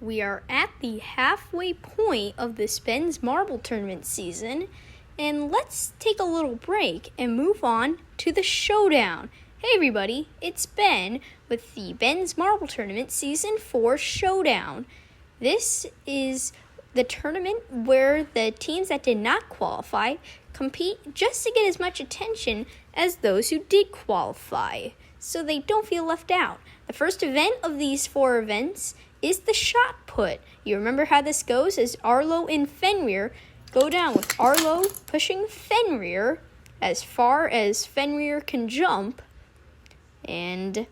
We are at the halfway point of this Ben's Marble Tournament season, and let's take a little break and move on to the showdown. Hey everybody, it's Ben with the Ben's Marble Tournament Season 4 Showdown. This is the tournament where the teams that did not qualify compete just to get as much attention as those who did qualify, so they don't feel left out. The first event of these 4 events is the shot put. You remember how this goes, as Arlo and Fenrir go down, with Arlo pushing Fenrir as far as Fenrir can jump. And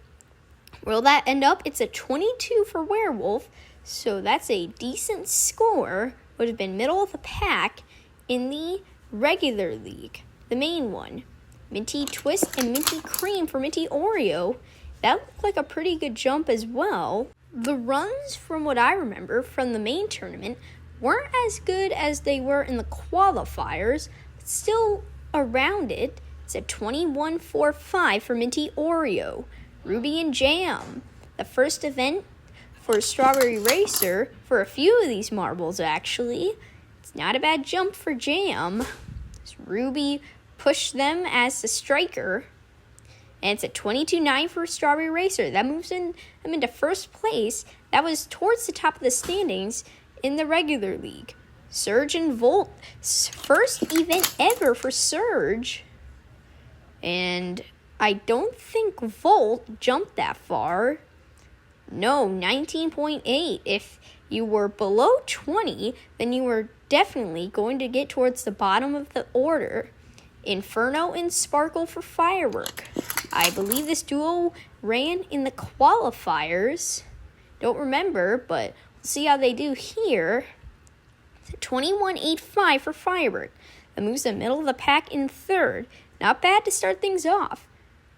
where'll that end up? It's a 22 for Werewolf, so that's a decent score. Would have been middle of the pack in the regular league, the main one. Minty Twist and Minty Cream for Minty Oreo. That looked like a pretty good jump as well. The runs, from what I remember from the main tournament, weren't as good as they were in the qualifiers, but still around it. It's a 21.45 for Minty Oreo. Ruby and Jam, the first event for Strawberry Racer, for a few of these marbles actually. It's not a bad jump for Jam. Ruby pushed them as the striker. And it's a 22.9 for Strawberry Racer. That moves them into first place. That was towards the top of the standings in the regular league. Surge and Volt, first event ever for Surge. And I don't think Volt jumped that far. No, 19.8. If you were below 20, then you were definitely going to get towards the bottom of the order. Inferno and Sparkle for Firework. I believe this duo ran in the qualifiers. Don't remember, but we'll see how they do here. 21.85 for Firework. That moves the middle of the pack in third. Not bad to start things off.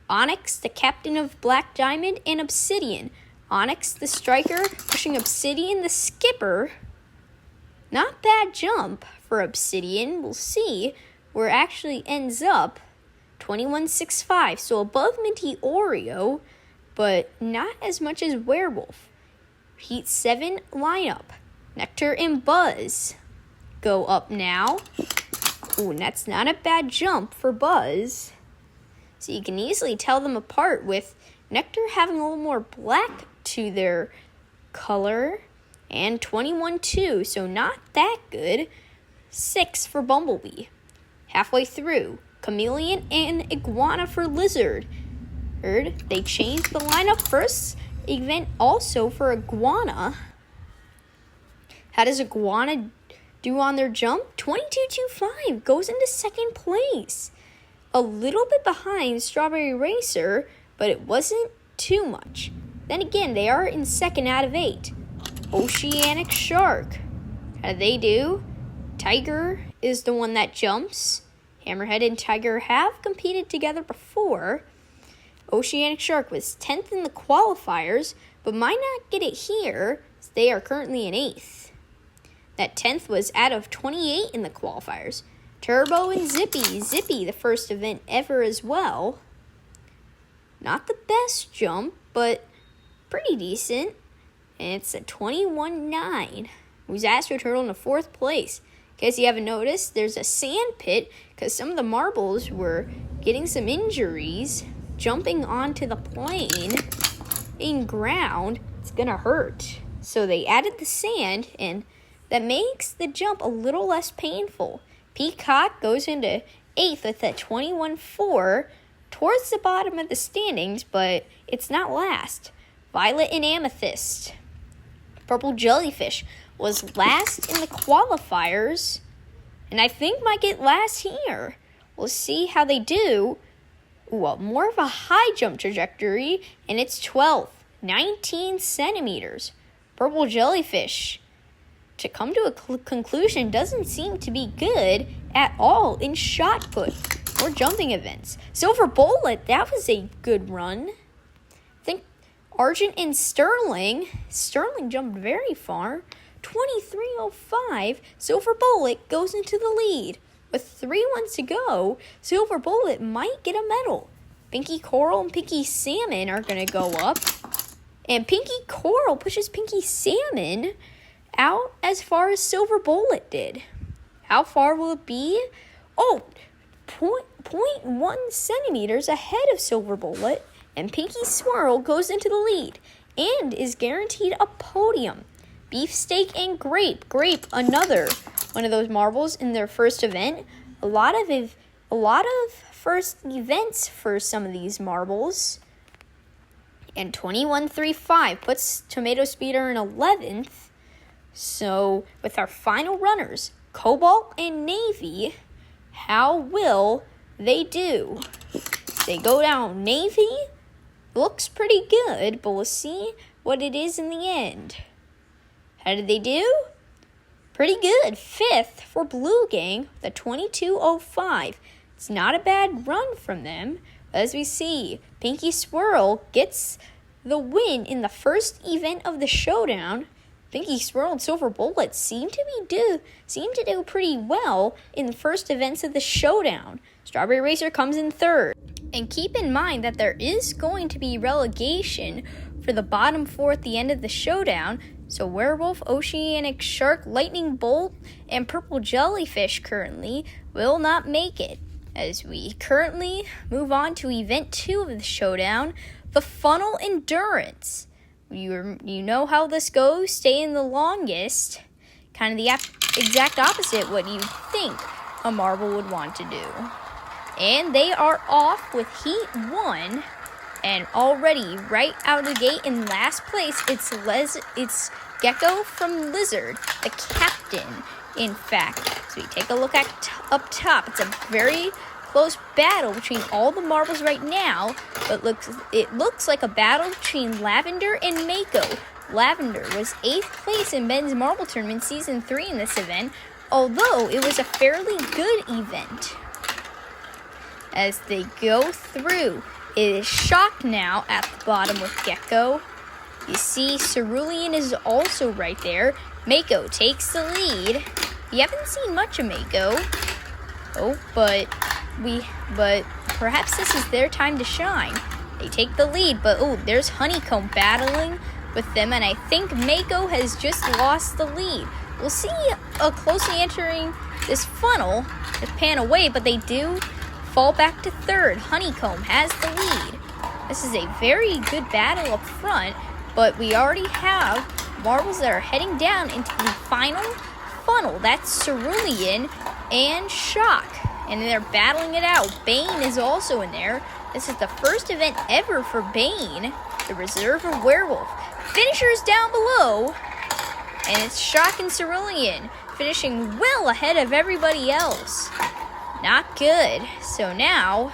Onyx, the captain of Black Diamond, and Obsidian. Onyx, the striker, pushing Obsidian, the skipper. Not bad jump for Obsidian. We'll see where it actually ends up. 21.65, so above Minty Oreo, but not as much as Werewolf. Heat 7 lineup. Nectar and Buzz go up now. Ooh, and that's not a bad jump for Buzz. So you can easily tell them apart, with Nectar having a little more black to their color. And 21.2, so not that good. 6 for Bumblebee. Halfway through, Chameleon and Iguana for Lizard. They changed the lineup. First event also for Iguana. How does Iguana do on their jump? 22.25, goes into second place. A little bit behind Strawberry Racer, but it wasn't too much. Then again, they are in second out of 8. Oceanic Shark. How do they do? Tiger is the one that jumps. Hammerhead and Tiger have competed together before. Oceanic Shark was 10th in the qualifiers, but might not get it here, as they are currently in 8th. That 10th was out of 28 in the qualifiers. Turbo and Zippy. Zippy, the first event ever as well. Not the best jump, but pretty decent. And it's a 21.9. Moves Astro Turtle into 4th place. In case you haven't noticed, there's a sand pit because some of the marbles were getting some injuries. Jumping onto the plane in ground, it's gonna hurt. So they added the sand, and that makes the jump a little less painful. Peacock goes into 8th with a 21.4 towards the bottom of the standings, but it's not last. Violet and Amethyst. Purple Jellyfish was last in the qualifiers, and I think might get last here. We'll see how they do. Ooh, more of a high jump trajectory, and it's 12th, 19 centimeters. Purple Jellyfish, to come to a conclusion, doesn't seem to be good at all in shot put or jumping events. Silver Bullet, that was a good run. I think Argent and Sterling jumped very far. 23.05, Silver Bullet goes into the lead. With 3 ones to go, Silver Bullet might get a medal. Pinky Coral and Pinky Salmon are going to go up. And Pinky Coral pushes Pinky Salmon out as far as Silver Bullet did. How far will it be? Oh, 0.1 centimeters ahead of Silver Bullet, and Pinky Swirl goes into the lead and is guaranteed a podium. Beefsteak and Grape. Grape, another one of those marbles in their first event. A lot of first events for some of these marbles. And 21.35 puts Tomato Speeder in 11th. So with our final runners, Cobalt and Navy, how will they do? They go down. Navy looks pretty good, but we'll see what it is in the end. How did they do? Pretty good. 5th for Blue Gang, the 22.05. It's not a bad run from them. As we see, Pinky Swirl gets the win in the first event of the showdown. Pinky Swirl and Silver Bullet seem to do pretty well in the first events of the showdown. Strawberry Racer comes in 3rd. And keep in mind that there is going to be relegation for the bottom 4 at the end of the showdown. So Werewolf, Oceanic Shark, Lightning Bolt, and Purple Jellyfish currently will not make it. As we currently move on to event 2 of the showdown, the Funnel Endurance. You know how this goes. Stay in the longest. Kind of the exact opposite what you think a marble would want to do. And they are off with Heat 1. And already, right out of the gate in last place, it's Gecko from Lizard, the captain, in fact. So we take a look at up top. It's a very close battle between all the marbles right now, but it looks like a battle between Lavender and Mako. Lavender was 8th place in Ben's Marble Tournament Season 3 in this event, although it was a fairly good event. As they go through, it is Shock now at the bottom with Gecko. You see Cerulean is also right there. Mako takes the lead. We haven't seen much of Mako. Oh, but perhaps this is their time to shine. They take the lead, but there's Honeycomb battling with them, and I think Mako has just lost the lead. We'll see closely entering this funnel with pan away, but they do fall back to 3rd. Honeycomb has the lead. This is a very good battle up front, but we already have marbles that are heading down into the final funnel. That's Cerulean and Shock, and they're battling it out. Bane is also in there. This is the first event ever for Bane, the reserve of Werewolf. Finishers down below, and it's Shock and Cerulean finishing well ahead of everybody else. Not good. So now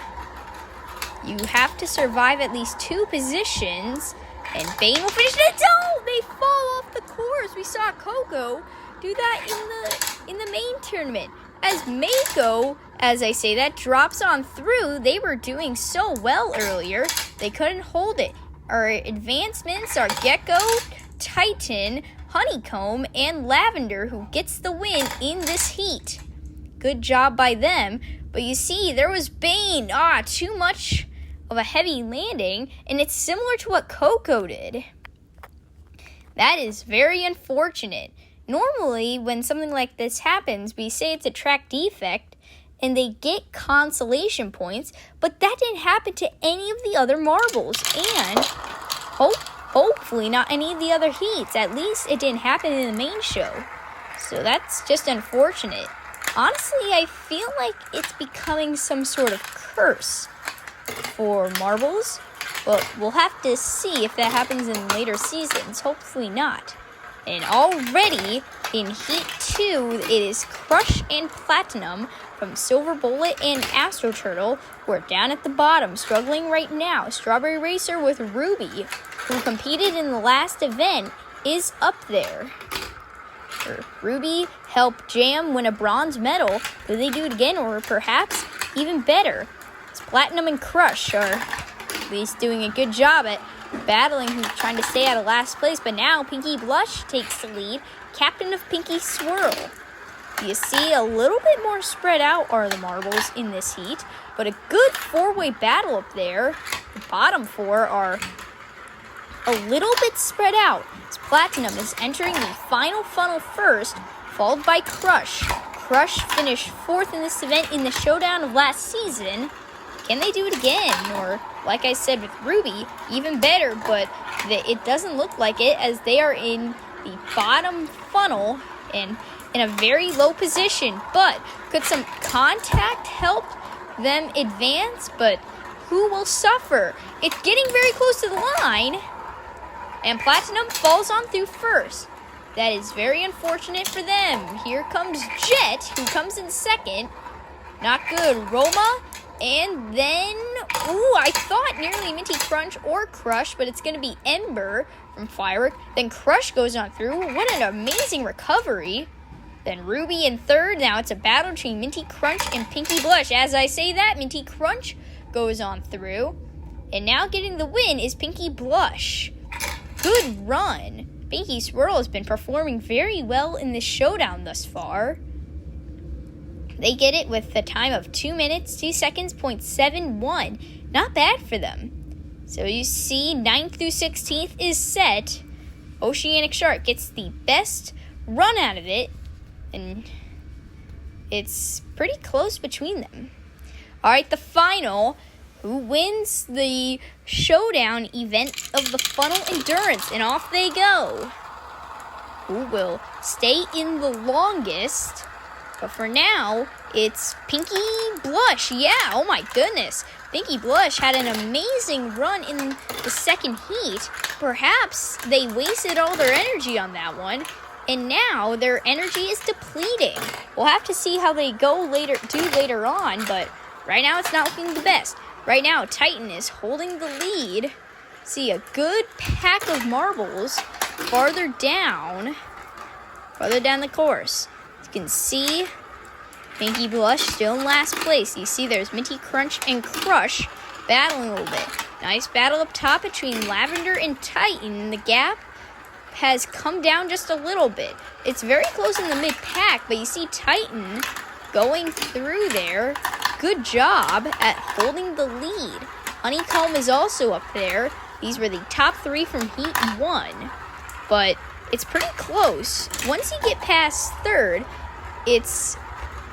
you have to survive at least 2 positions, and Bane will finish it. No, they fall off the course. We saw Coco do that in the main tournament. As Mako, as I say that, drops on through. They were doing so well earlier, they couldn't hold it. Our advancements are Gecko, Titan, Honeycomb, and Lavender, who gets the win in this heat. Good job by them. But you see, there was Bane. Too much of a heavy landing, and it's similar to what Coco did. That is very unfortunate. Normally, when something like this happens, we say it's a track defect, and they get consolation points, but that didn't happen to any of the other marbles, and hopefully not any of the other heats. At least it didn't happen in the main show. So that's just unfortunate. Honestly, I feel like it's becoming some sort of curse for marbles, but we'll have to see if that happens in later seasons. Hopefully not. And already in Heat 2, it is Crush and Platinum from Silver Bullet and Astro Turtle, who are down at the bottom, struggling right now. Strawberry Racer with Ruby, who competed in the last event, is up there. Ruby helped Jam win a bronze medal. Will they do it again, or perhaps even better? It's Platinum and Crush are at least doing a good job at battling who's trying to stay out of last place, but now Pinky Blush takes the lead, captain of Pinky Swirl. You see a little bit more spread out are the marbles in this heat, but a good 4-way battle up there. The bottom 4 are a little bit spread out, as Platinum is entering the final funnel first, followed by Crush. Crush finished 4th in this event in the showdown of last season. Can they do it again? Or, like I said with Ruby, even better, but it doesn't look like it, as they are in the bottom funnel and in a very low position. But could some contact help them advance? But who will suffer? It's getting very close to the line, and Platinum falls on through first. That is very unfortunate for them. Here comes Jet, who comes in second. Not good. Roma, and then, I thought nearly Minty Crunch or Crush, but it's going to be Ember from Firework. Then Crush goes on through. What an amazing recovery. Then Ruby in third. Now it's a battle between Minty Crunch and Pinky Blush. As I say that, Minty Crunch goes on through. And now getting the win is Pinky Blush. Good run. Pinky Swirl has been performing very well in this showdown thus far. They get it with the time of 2 minutes, 2 seconds, 0.71. Not bad for them. So you see, 9th through 16th is set. Oceanic Shark gets the best run out of it, and it's pretty close between them. All right, the final. Who wins the showdown event of the funnel endurance? And off they go. Who will stay in the longest? But for now, it's Pinky Blush. Yeah, oh my goodness. Pinky Blush had an amazing run in the second heat. Perhaps they wasted all their energy on that one, and now their energy is depleting. We'll have to see how they do later on, but right now it's not looking the best. Right now, Titan is holding the lead. See a good pack of marbles farther down the course. You can see Pinky Blush still in last place. You see there's Minty Crunch and Crush battling a little bit. Nice battle up top between Lavender and Titan. The gap has come down just a little bit. It's very close in the mid-pack, but you see Titan going through there. Good job at holding the lead. Honeycomb is also up there. These were the top 3 from Heat 1. But it's pretty close. Once you get past third, it's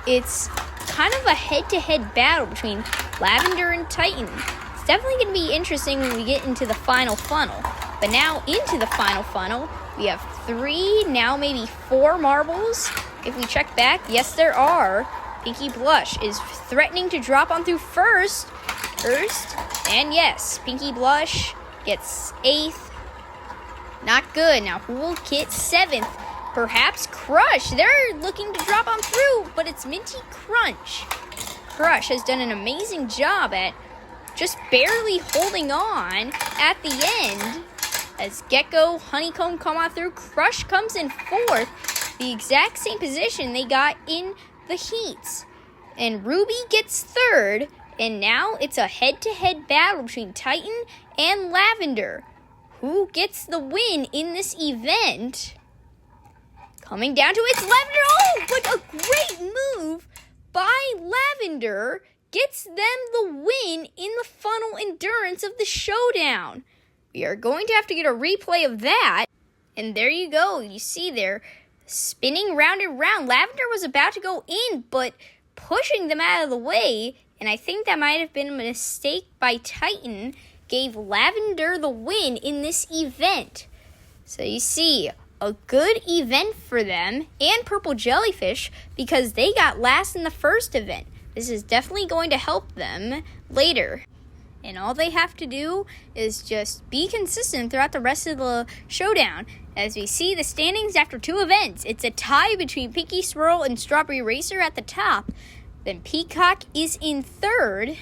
kind of a head-to-head battle between Lavender and Titan. It's definitely going to be interesting when we get into the final funnel. But now into the final funnel, we have 3, now maybe 4 marbles. If we check back, yes, there are. Pinky Blush is threatening to drop on through first. And yes, Pinky Blush gets 8th. Not good. Now who will get 7th? Perhaps Crush. They're looking to drop on through, but it's Minty Crunch. Crush has done an amazing job at just barely holding on at the end. As Gecko, Honeycomb come on through, Crush comes in 4th. The exact same position they got in the heats. And Ruby gets 3rd. And now it's a head-to-head battle between Titan and Lavender. Who gets the win in this event? Coming down to it's Lavender. Oh, but a great move by Lavender gets them the win in the funnel endurance of the showdown. We are going to have to get a replay of that. And there you go. You see there, spinning round and round. Lavender was about to go in, but pushing them out of the way, and I think that might have been a mistake by Titan, gave Lavender the win in this event. So you see, a good event for them and Purple Jellyfish because they got last in the first event. This is definitely going to help them later. And all they have to do is just be consistent throughout the rest of the showdown. As we see the standings after 2 events, it's a tie between Pinky Swirl and Strawberry Racer at the top. Then Peacock is in 3rd.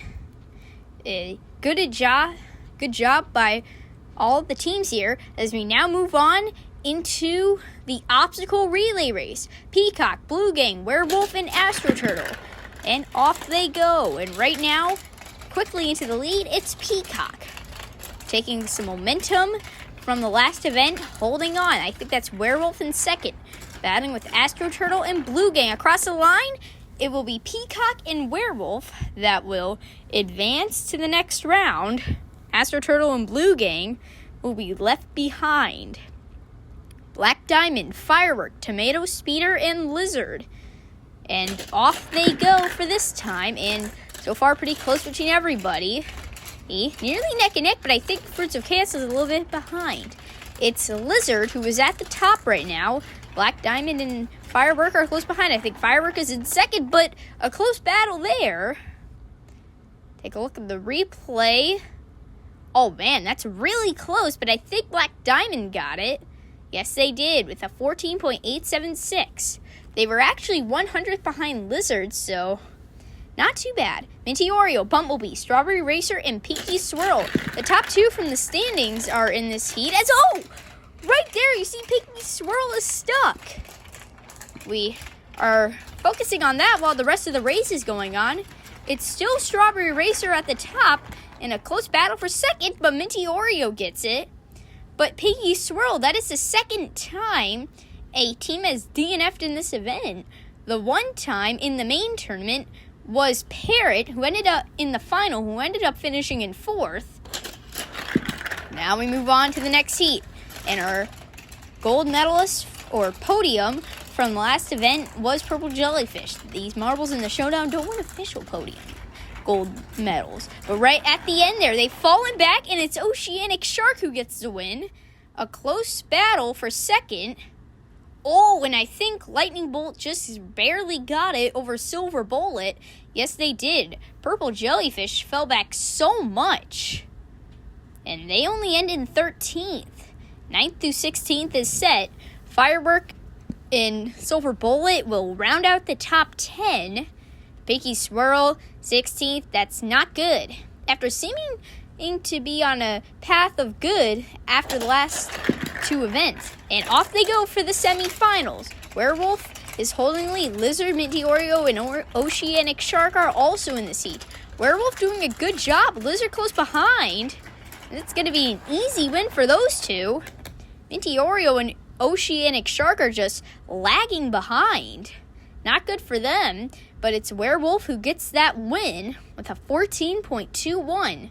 Good job by all the teams here. As we now move on into the obstacle relay race. Peacock, Blue Gang, Werewolf, and Astro Turtle. And off they go. And right now, quickly into the lead, it's Peacock. Taking some momentum from the last event, holding on. I think that's Werewolf in 2nd. Battling with Astro Turtle and Blue Gang. Across the line, it will be Peacock and Werewolf that will advance to the next round. Astro Turtle and Blue Gang will be left behind. Black Diamond, Firework, Tomato, Speeder, and Lizard. And off they go for this time, and so far pretty close between everybody. Nearly neck and neck, but I think Fruits of Chaos is a little bit behind. It's Lizard who is at the top right now. Black Diamond and Firework are close behind. I think Firework is in second, but a close battle there. Take a look at the replay. Oh man, that's really close, but I think Black Diamond got it. Yes, they did, with a 14.876. They were actually 100th behind Lizard, so not too bad. Minty Oreo, Bumblebee, Strawberry Racer, and Pinky Swirl. The top two from the standings are in this heat. Right there, you see Pinky Swirl is stuck. We are focusing on that while the rest of the race is going on. It's still Strawberry Racer at the top in a close battle for second, but Minty Oreo gets it. But Pinky Swirl, that is the second time a team has DNF'd in this event. The one time in the main tournament was Parrot, who ended up in the final, who ended up finishing in fourth. Now we move on to the next heat. And our gold medalist, or podium, from the last event was Purple Jellyfish. These marbles in the showdown don't win official podium gold medals. But right at the end there, they've fallen back, and it's Oceanic Shark who gets the win. A close battle for second. Oh, and I think Lightning Bolt just barely got it over Silver Bullet. Yes, they did. Purple Jellyfish fell back so much. And they only end in 13th. 9th through 16th is set. Firework and Silver Bullet will round out the top 10. Pinky Swirl, 16th. That's not good. After seeming to be on a path of good after the last two events. And off they go for the semifinals. Werewolf is holding lead. Lizard, Minty Oreo, and Oceanic Shark are also in this heat. Werewolf doing a good job. Lizard close behind. It's going to be an easy win for those two. Minty Oreo and Oceanic Shark are just lagging behind. Not good for them, but it's Werewolf who gets that win with a 14.21.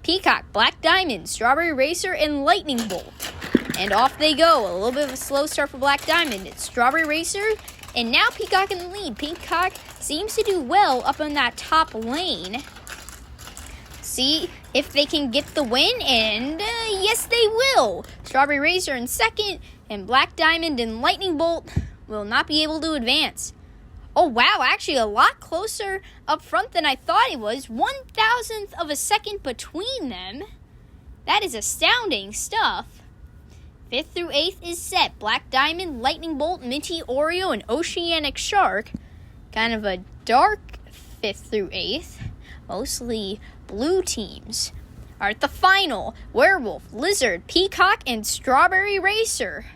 Peacock, Black Diamond, Strawberry Racer, and Lightning Bolt. And off they go. A little bit of a slow start for Black Diamond. It's Strawberry Racer, and now Peacock in the lead. Peacock seems to do well up in that top lane. See if they can get the win, and yes, they will. Strawberry Racer in second, and Black Diamond and Lightning Bolt will not be able to advance. Oh, wow, actually a lot closer up front than I thought it was. 1,000th of a second between them. That is astounding stuff. 5th through 8th is set. Black Diamond, Lightning Bolt, Minty Oreo, and Oceanic Shark. Kind of a dark 5th through 8th. Mostly blue teams are at the final. Werewolf, Lizard, Peacock, and Strawberry Racer.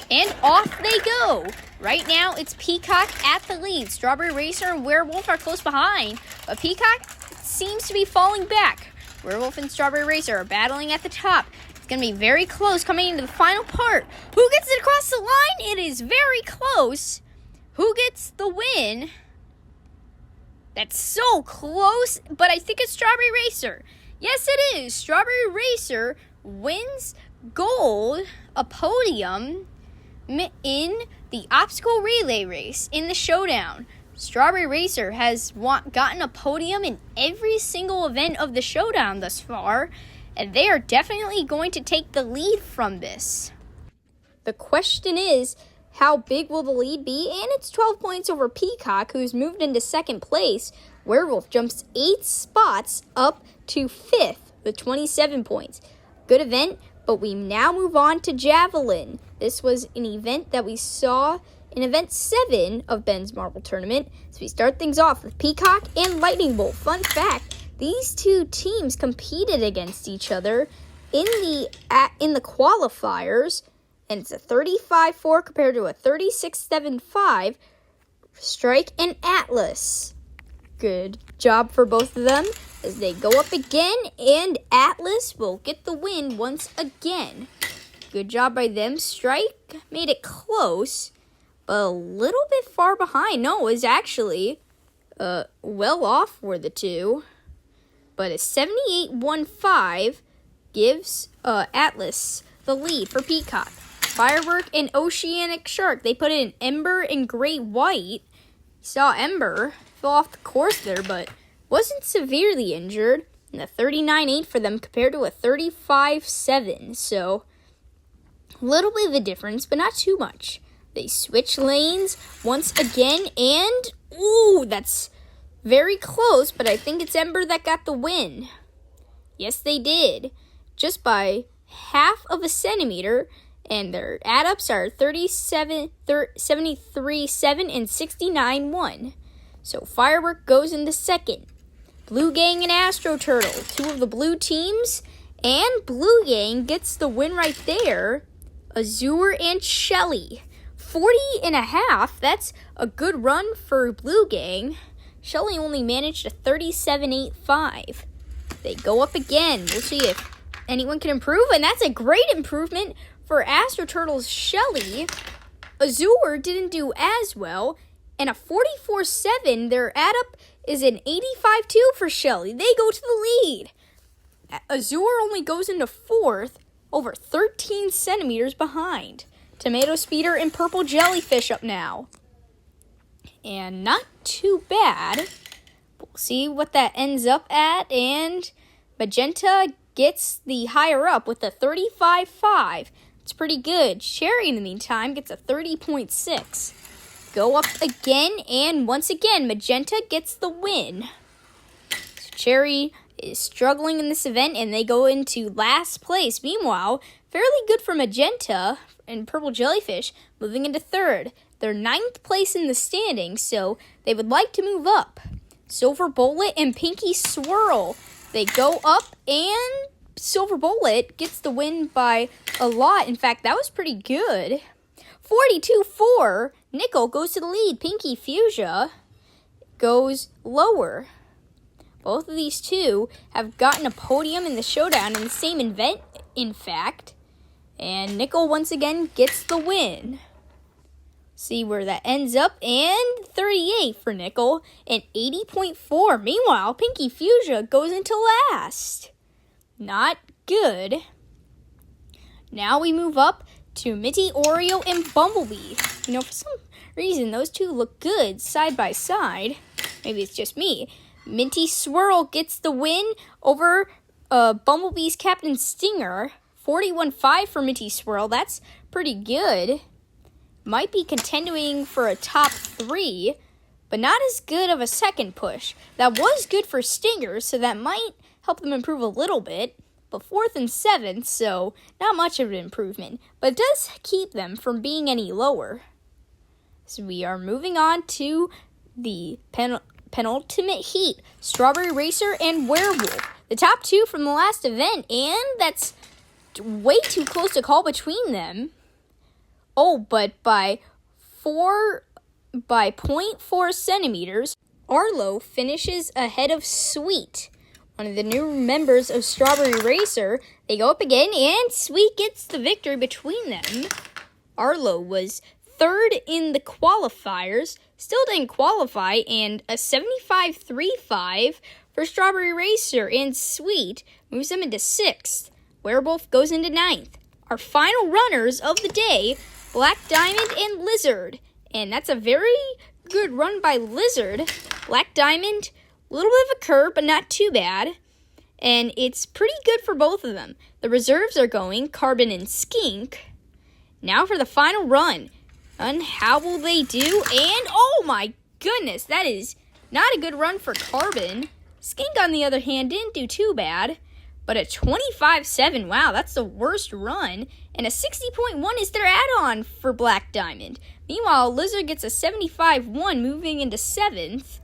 And off they go. Right now, it's Peacock at the lead. Strawberry Racer and Werewolf are close behind, but Peacock seems to be falling back. Werewolf and Strawberry Racer are battling at the top. It's going to be very close coming into the final part. Who gets it across the line? It is very close. Who gets the win? That's so close, but I think it's Strawberry Racer. Yes, it is. Strawberry Racer wins gold, a podium, in the obstacle relay race in the showdown. Strawberry Racer has gotten a podium in every single event of the showdown thus far, and they are definitely going to take the lead from this. The question is, how big will the lead be? And it's 12 points over Peacock, who's moved into second place. Werewolf jumps 8 spots up to 5th with 27 points. Good event, but we now move on to Javelin. This was an event that we saw in Event 7 of Ben's Marble Tournament. So we start things off with Peacock and Lightning Bolt. Fun fact, these two teams competed against each other in the qualifiers, and it's a 35-4 compared to a 36-7-5. Strike and Atlas. Good job for both of them as they go up again, and Atlas will get the win once again. Good job by them. Strike made it close, but a little bit far behind. No, it was actually well off were the two. But a 78-1-5 gives Atlas the lead for Peacock. Firework and Oceanic Shark, they put in Ember and Great White. You saw Ember fell off the course there, but wasn't severely injured. And a 39-8 for them compared to a 35-7. So, a little bit of a difference, but not too much. They switch lanes once again, and, ooh, that's very close, but I think it's Ember that got the win. Yes, they did. Just by half of a centimeter, and their add-ups are 73-7 and 69-1. So Firework goes into second. Blue Gang and Astro Turtle, two of the blue teams, and Blue Gang gets the win right there. Azure and Shelly, 40.5. That's a good run for Blue Gang. Shelly only managed a 37.85. They go up again. We'll see if anyone can improve, and that's a great improvement for Astro Turtle's Shelly. Azure didn't do as well, and a 44.7. Their add-up is an 85.2 for Shelly. They go to the lead. Azure only goes into fourth, over 13 centimeters behind. Tomato Speeder and Purple Jellyfish up now. And not too bad. We'll see what that ends up at. And Magenta gets the higher up with a 35.5. It's pretty good. Cherry, in the meantime, gets a 30.6. Go up again, and once again, Magenta gets the win. So Cherry is struggling in this event, and they go into last place. Meanwhile, fairly good for Magenta and Purple Jellyfish, moving into third. They're 9th place in the standings, so they would like to move up. Silver Bullet and Pinky Swirl, they go up, and Silver Bullet gets the win by a lot. In fact, that was pretty good. 42.4. Nickel goes to the lead. Pinky Fuchsia goes lower. Both of these two have gotten a podium in the showdown in the same event, in fact. And Nickel once again gets the win. See where that ends up. And 38 for Nickel and 80.4. Meanwhile, Pinky Fuchsia goes into last. Not good. Now we move up to Minty, Oreo, and Bumblebee. You know, for some reason, those two look good side by side. Maybe it's just me. Minty Swirl gets the win over Bumblebee's Captain Stinger. 41.5 for Minty Swirl. That's pretty good. Might be contending for a top 3, but not as good of a second push. That was good for Stinger, so that might help them improve a little bit. But 4th and 7th, so not much of an improvement. But it does keep them from being any lower. So we are moving on to the penultimate heat. Strawberry Racer and Werewolf. The top two from the last event, and that's way too close to call between them. Oh, but by 0.4 centimeters, Arlo finishes ahead of Sweet, one of the new members of Strawberry Racer. They go up again, and Sweet gets the victory between them. Arlo was 3rd in the qualifiers, still didn't qualify, and a 75.35 for Strawberry Racer, and Sweet moves them into 6th. Werewolf goes into 9th. Our final runners of the day, Black Diamond and Lizard. And that's a very good run by Lizard. Black Diamond, a little bit of a curve, but not too bad. And it's pretty good for both of them. The reserves are going Carbon and Skink. Now for the final run. And how will they do? And, oh my goodness, that is not a good run for Carbon. Skink, on the other hand, didn't do too bad. But a 25.7, wow, that's the worst run. And a 60.1 is their add-on for Black Diamond. Meanwhile, Lizard gets a 75.1, moving into 7th.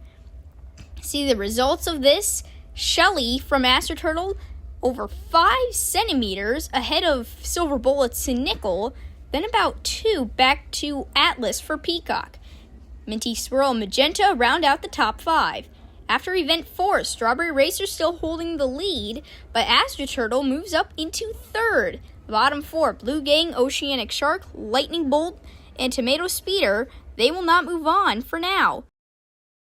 See the results of this. Shelly from Astro Turtle, over 5 centimeters ahead of Silver Bullets and Nickel. Then about 2 back to Atlas for Peacock. Minty, Swirl, and Magenta round out the top 5. After Event 4, Strawberry Racer still holding the lead, but Astro Turtle moves up into 3rd. The bottom 4, Blue Gang, Oceanic Shark, Lightning Bolt, and Tomato Speeder, they will not move on for now.